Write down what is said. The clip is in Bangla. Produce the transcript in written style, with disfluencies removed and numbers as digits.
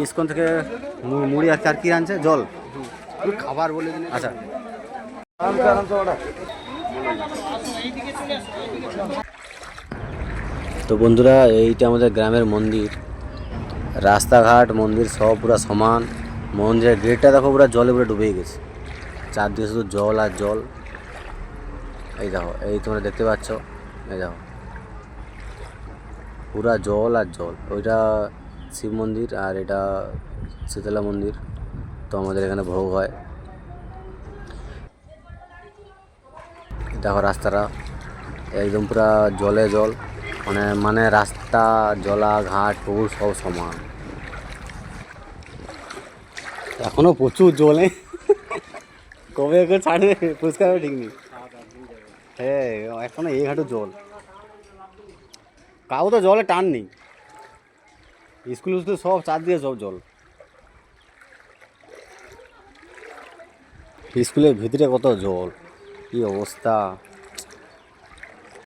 ইসকন থেকে মুড়ি আর কি আনছে? জল, খাবার বলে দিন। আচ্ছা, তো বন্ধুরা এইটা আমাদের গ্রামের মন্দির, রাস্তাঘাট মন্দির সব পুরো সমান। মন্দিরের গেটটা দেখো পুরো জলে পুরো ডুবেই গেছে, চারদিকে শুধু জল আর জল। এই দেখো, এই তোমরা দেখতে পাচ্ছ, এই দেখো পুরা জল আর জল। ওইটা শিব মন্দির আর এটা শীতলা মন্দির। তো আমাদের এখানে ভোগ হয়। দেখো রাস্তাটা একদম পুরা জলে জল, মানে রাস্তা জলা ঘাট পুকুর সব সমান। এখনো প্রচুর জল, কবে একবার ছাড়বে পরিষ্কার হবে ঠিক নেই। হ্যাঁ, এখনো এই ঘাটু জল, কাউ তো জলে টান নেই। স্কুল সব চারদিকে সব জল। স্কুলের ভিতরে কত জল, কি অবস্থা।